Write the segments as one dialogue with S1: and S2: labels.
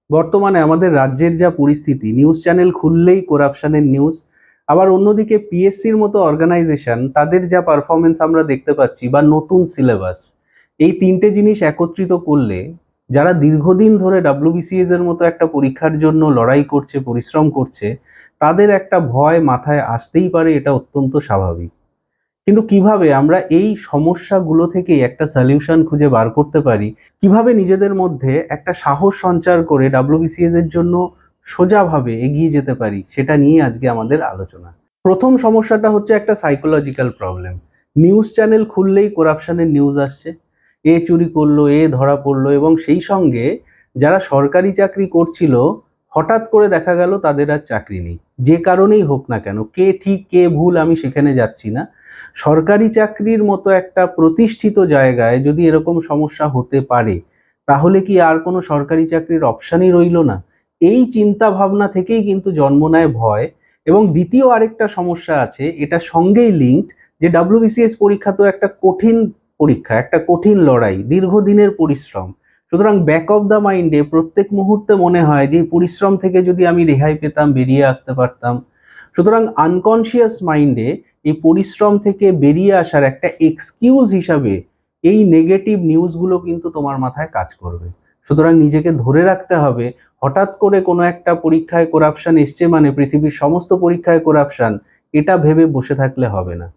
S1: বর্তমানে আমাদের রাজ্যের যা পরিস্থিতি, নিউজ চ্যানেল খুললেই করাপশনের নিউজ। আবার অন্যদিকে পিএসসির মতো অর্গানাইজেশন, তাদের যা পারফরমেন্স আমরা দেখতে পাচ্ছি বা নতুন সিলেবাস, এই তিনটে জিনিস একত্রিত করলে যারা দীর্ঘদিন ধরে ডাব্লিউবিসিএস এর মতো একটা পরীক্ষার জন্য লড়াই করছে, পরিশ্রম করছে, তাদের একটা ভয় মাথায় আসতেই পারে। এটা অত্যন্ত স্বাভাবিক। কিন্তু কিভাবে আমরা এই সমস্যাগুলো থেকে একটা সলিউশন খুঁজে বার করতে পারি, কিভাবে নিজেদের মধ্যে একটা সাহস সঞ্চার করে ডাব্লিউবিসিএস এর জন্য সোজাভাবে এগিয়ে যেতে পারি, সেটা নিয়ে আজকে আমাদের আলোচনা। প্রথম সমস্যাটা হচ্ছে একটা সাইকোলজিক্যাল প্রবলেম। নিউজ চ্যানেল খুললেই করাপশনের নিউজ আসছে, এ চুরি করলো, এ ধরা পড়লো, এবং সেই সঙ্গে যারা সরকারি চাকরি করছিল হঠাৎ করে দেখা গেল তাদের আর চাকরি নেই। যে কারণেই হোক না কেন, কে ঠিক কে ভুল আমি সেখানে যাচ্ছি না, সরকারি চাকরির মতো একটা প্রতিষ্ঠিত জায়গায় যদি এরকম সমস্যা হতে পারে, তাহলে কি আর কোনো সরকারি চাকরির অপশনই রইল না? এই চিন্তা ভাবনা থেকেই কিন্তু জন্ম নেয় ভয়। এবং দ্বিতীয় আরেকটা সমস্যা আছে, এটা সঙ্গেই লিঙ্কড, যে ডাব্লিউবিসিএস পরীক্ষা তো একটা কঠিন পরীক্ষা, একটা কঠিন লড়াই, দীর্ঘদিনের পরিশ্রম। সুতরাং ব্যাক অফ দ্য মাইন্ডে প্রত্যেক মুহূর্তে মনে হয় যে এই পরিশ্রম থেকে যদি আমি রেহাই পেতাম, বেরিয়ে আসতে পারতাম। সুতরাং আনকনসিয়াস মাইন্ডে এই পরিশ্রম থেকে বেরিয়ে আসার একটা এক্সকিউজ হিসাবে এই নেগেটিভ নিউজগুলো কিন্তু তোমার মাথায় কাজ করবে। সুতরাং নিজেকে ধরে রাখতে হবে, হঠাৎ করে কোনো একটা পরীক্ষায় করাপশন এসছে মানে পৃথিবীর সমস্ত পরীক্ষায় করাপশন, এটা ভেবে বসে থাকলে হবে না।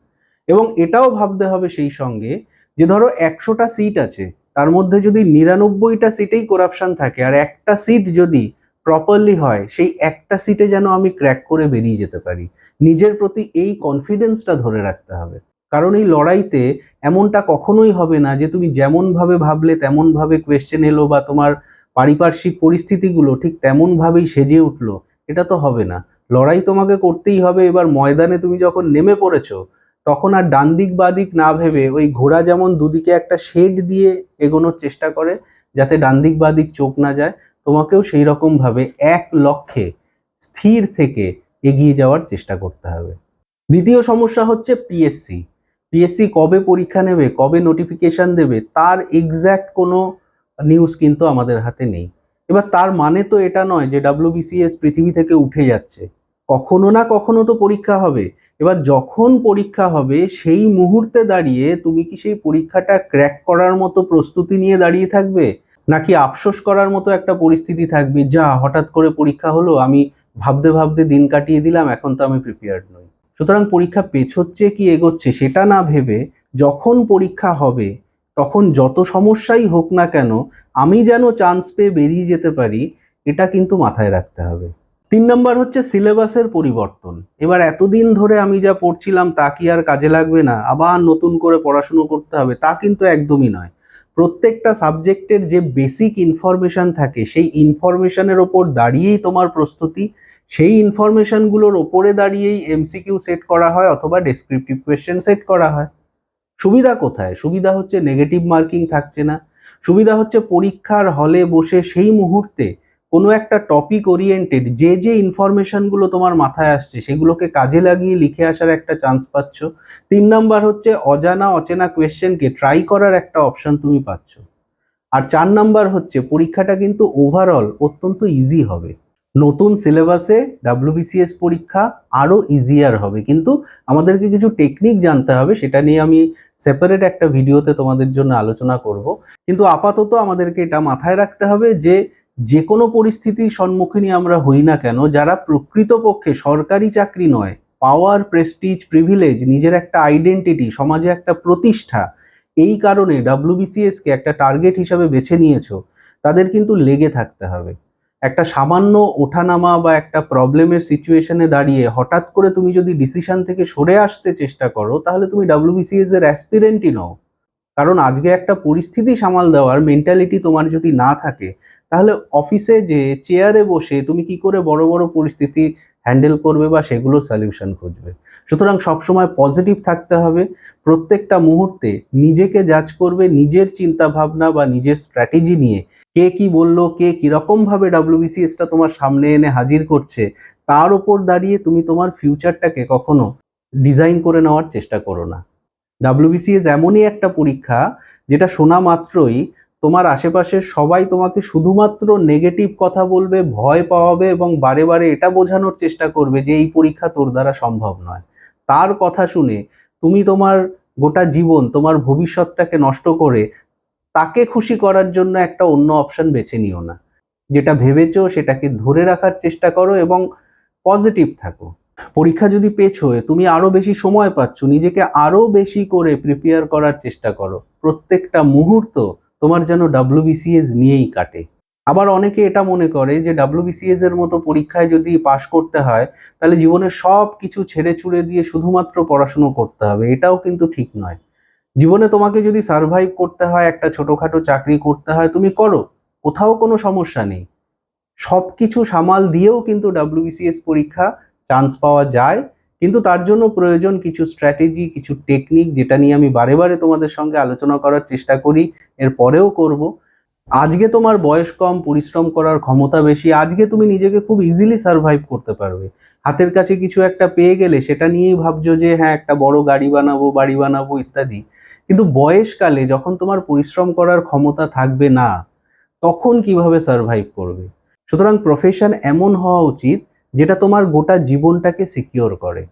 S1: এবং এটাও ভাবতে হবে সেই সঙ্গে যে ধরো 100টা সিট আছে, তার মধ্যে যদি 99টা সিটেই করাপশন থাকে আর একটা সিট যদি প্রপারলি হয়, সেই একটা সিটে যেন আমি ক্র্যাক করে বেরিয়ে যেতে পারি। নিজের প্রতি এই কনফিডেন্সটা ধরে রাখতে হবে। কারণ এই লড়াইতে এমনটা কখনোই হবে না যে তুমি যেমন ভাবে ভাবলে তেমন ভাবে কোয়েশ্চেন এলো বা তোমার পারিপার্শ্বিক পরিস্থিতিগুলো ঠিক তেমন ভাবেই সেজে উঠলো। এটা তো হবে না। লড়াই তোমাকে করতেই হবে। এবার ময়দানে তুমি যখন নেমে পড়েছো, তখন আর ডান দিক বাঁ দিক না ভেবে, ওই ঘোড়া যেমন দুদিকে একটা শেড দিয়ে এগোনোর চেষ্টা করে যাতে ডান দিক বাঁ দিক চোখ না যায়, তোমাকেও সেই রকম ভাবে এক লক্ষ্যে স্থির থেকে এগিয়ে যাওয়ার চেষ্টা করতে হবে। দ্বিতীয় সমস্যা হচ্ছে পিএসসি। পিএসসি কবে পরীক্ষা নেবে, কবে নোটিফিকেশন দেবে, তার এক্স্যাক্ট কোনো নিউজ কিন্তু আমাদের হাতে নেই। এবার তার মানে তো এটা নয় যে ডাব্লিউবিসিএস পৃথিবী থেকে উঠে যাচ্ছে। কখনো না কখনো তো পরীক্ষা হবে। এবার যখন পরীক্ষা হবে সেই মুহূর্তে দাঁড়িয়ে তুমি কি সেই পরীক্ষাটা ক্র্যাক করার মতো প্রস্তুতি নিয়ে দাঁড়িয়ে থাকবে, নাকি আফসোস করার মতো একটা পরিস্থিতি থাকবে, যা হঠাৎ করে পরীক্ষা হলো, আমি ভাবতে ভাবতে দিন কাটিয়ে দিলাম, এখন তো আমি প্রিপেয়ার্ড নই। সুতরাং পরীক্ষা পেছোচ্ছে কি এগোচ্ছে সেটা না ভেবে, যখন পরীক্ষা হবে তখন যত সমস্যাই হোক না কেন আমি যেন চান্স পেয়ে বেরিয়ে যেতে পারি, এটা কিন্তু মাথায় রাখতে হবে। 3 নম্বর হচ্ছে সিলেবাসের পরিবর্তন। এবার এতদিন ধরে আমি যা পড়ছিলাম তা কি আর কাজে লাগবে না, আবার নতুন করে পড়াশুনো করতে হবে, তা কিন্তু একদমই নয়। প্রত্যেকটা সাবজেক্টের যে বেসিক ইনফরমেশন থাকে, সেই ইনফরমেশনের ওপর দাঁড়িয়েই তোমার প্রস্তুতি, সেই ইনফরমেশনগুলোর ওপরে দাঁড়িয়েই এমসিকিউ সেট করা হয় অথবা ডেসক্রিপটিভ কোয়েশ্চেন সেট করা হয়। সুবিধা কোথায়? সুবিধা হচ্ছে নেগেটিভ মার্কিং থাকছে না। সুবিধা হচ্ছে পরীক্ষার হলে বসে সেই মুহূর্তে কোনো একটা টপিক ওরিয়েন্টেড যে যে ইনফরমেশনগুলো তোমার মাথায় আসছে সেগুলোকে কাজে লাগিয়ে লিখে আসার একটা চান্স পাচ্ছ। 3 নম্বর হচ্ছে অজানা অচেনা কোয়েশ্চেনকে ট্রাই করার একটা অপশন তুমি পাচ্ছ। আর 4 নম্বর হচ্ছে পরীক্ষাটা কিন্তু ওভারঅল অত্যন্ত ইজি হবে। নতুন সিলেবাসে ডাব্লিউবিসিএস পরীক্ষা আরো ইজিয়ার হবে, কিন্তু আমাদেরকে কিছু টেকনিক জানতে হবে, সেটা নিয়ে আমি সেপারেট একটা ভিডিওতে তোমাদের জন্য আলোচনা করব। কিন্তু আপাতত আমাদেরকে এটা মাথায় রাখতে হবে যে যে কোনো পরিস্থিতির সম্মুখীনই আমরা হই না কেন, যারা প্রকৃতপক্ষে সরকারি চাকরি নয়, পাওয়ার, প্রেস্টিজ, প্রিভিলেজ, নিজের একটা আইডেন্টিটি, সমাজে একটা প্রতিষ্ঠা, এই কারণে ডাব্লিউবিসিএস কে একটা টার্গেট হিসাবে বেছে নিয়েছো, তাদের কিন্তু লেগে থাকতে হবে। একটা সামান্য ওঠানামা বা একটা প্রবলেমের সিচুয়েশনে দাঁড়িয়ে হঠাৎ করে তুমি যদি ডিসিশন থেকে সরে আসতে চেষ্টা করো, তাহলে তুমি ডাব্লিউবিসিএস এর অ্যাসপিরেন্টই নও। কারণ আজকে একটা পরিস্থিতি সামাল দেওয়ার মেন্টালিটি তোমার যদি না থাকে, তাহলে অফিসে যে চেয়ারে বসে তুমি কি করে বড় বড় পরিস্থিতি হ্যান্ডেল করবে বা সেগুলো সলিউশন খুঁজবে। সুতরাং সবসময় পজিটিভ থাকতে হবে। প্রত্যেকটা মুহূর্তে নিজেকে জাজ করবে নিজের চিন্তা ভাবনা বা নিজের স্ট্র্যাটেজি নিয়ে। কে কি বললো, কে কিরকম ভাবে ডাব্লিউবিসিএসটা তোমার সামনে এনে হাজির করছে, তার উপর দাঁড়িয়ে তুমি তোমার ফিউচারটাকে কখনো ডিজাইন করে নেওয়ার চেষ্টা করো না। ডাব্লিউবিসিএস এমনই একটা পরীক্ষা যেটা শোনা মাত্রই তোমার আশেপাশের সবাই তোমাকে শুধুমাত্র নেগেটিভ কথা বলবে, ভয় পাওয়াবে এবং বারে বারে এটা বোঝানোর চেষ্টা করবে যে এই পরীক্ষা তোর দ্বারা সম্ভব নয়। তার কথা শুনে তুমি তোমার গোটা জীবন, তোমার ভবিষ্যৎটাকে নষ্ট করে তাকে খুশি করার জন্য একটা অন্য অপশন বেছে নিও না। যেটা ভেবেছো সেটাকে ধরে রাখার চেষ্টা করো এবং পজিটিভ থাকো। পরীক্ষা যদি পেছোয়, তুমি আরো বেশি সময় পাচ্ছ, নিজেকে আরো বেশি করে প্রিপেয়ার করার চেষ্টা করো। প্রত্যেকটা মুহূর্ত তোমার যেন WBCS নিয়েই কাটে। আবার অনেকে এটা মনে করে যে WBCS এর মতো পরীক্ষায় যদি পাশ করতে হয় তাহলে জীবনের সব কিছু ছেড়ে ছুড়ে দিয়ে শুধুমাত্র পড়াশুনো করতে হবে। এটাও কিন্তু ঠিক নয়। জীবনে তোমাকে যদি সার্ভাইভ করতে হয়, একটা ছোটখাটো চাকরি করতে হয়, তুমি করো, কোথাও কোনো সমস্যা নেই। সবকিছু সামাল দিয়েও কিন্তু WBCS পরীক্ষা চান্স পাওয়া যায়, কিন্তু তার জন্য প্রয়োজন কিছু স্ট্র্যাটেজি, কিছু টেকনিক, যেটা নিয়ে আমি বারে বারে তোমাদের সঙ্গে আলোচনা করার চেষ্টা করি, এর পরেও করব। আজকে তোমার বয়স কম, পরিশ্রম করার ক্ষমতা বেশি, আজকে তুমি নিজেকে খুব ইজিলি সার্ভাইভ করতে পারবে। হাতের কাছে কিছু একটা পেয়ে গেলে সেটা নিয়েই ভাবছো যে হ্যাঁ একটা বড় গাড়ি বানাবো, বাড়ি বানাবো ইত্যাদি। কিন্তু বয়সকালে যখন তোমার পরিশ্রম করার ক্ষমতা থাকবে না, তখন কিভাবে সার্ভাইভ করবে? সুতরাং প্রফেশন এমন হওয়া উচিত যেটা তোমার গোটা জীবনটাকে সিকিওর করে।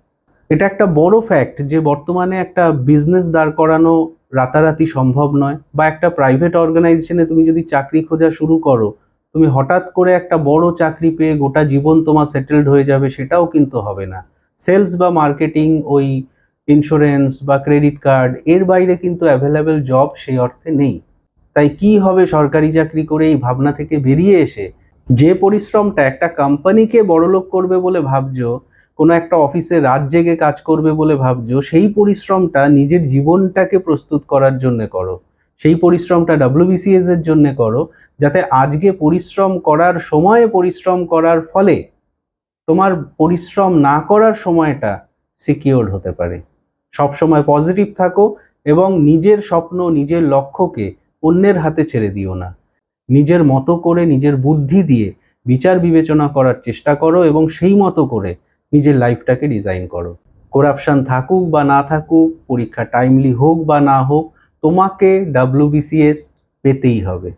S1: এটা একটা বড় ফ্যাক্ট যে বর্তমানে একটা বিজনেস দাঁড় করানো রাতারাতি সম্ভব নয়, বা একটা প্রাইভেট অর্গানাইজেশনে তুমি যদি চাকরি খোঁজা শুরু করো, তুমি হঠাৎ করে একটা বড় চাকরি পেয়ে গোটা জীবন তোমার সেটেলড হয়ে যাবে, সেটাও কিন্তু হবে না। সেলস বা মার্কেটিং, ওই ইন্স্যুরেন্স বা ক্রেডিট কার্ড, এর বাইরে কিন্তু অ্যাভেলেবেল জব সেই অর্থে নেই। তাই কি হবে সরকারি চাকরি করে এই ভাবনা থেকে বেরিয়ে এসে যে পরিশ্রমটা একটা কোম্পানিকে বড়লোক করবে বলে ভাবছো, কোনো একটা অফিসে রাত জেগে কাজ করবে বলে ভাবছো, সেই পরিশ্রমটা নিজের জীবনটাকে প্রস্তুত করার জন্য করো। সেই পরিশ্রমটা WBCS এর জন্য করো, যাতে আজকে পরিশ্রম করার সময়ে পরিশ্রম করার ফলে তোমার পরিশ্রম না করার সময়টা সিকিওরড হতে পারে। সব সময় পজিটিভ থাকো এবং নিজের স্বপ্ন, নিজের লক্ষ্যকে অন্যের হাতে ছেড়ে দিও না। নিজের মতো করে, নিজের বুদ্ধি দিয়ে বিচার বিবেচনা করার চেষ্টা করো এবং সেই মতো করে নিজের লাইফটাকে ডিজাইন করো। করাপশন থাকুক বা না থাকুক, পরীক্ষা টাইমলি হোক বা না হোক, তোমাকে WBCS পেতেই হবে।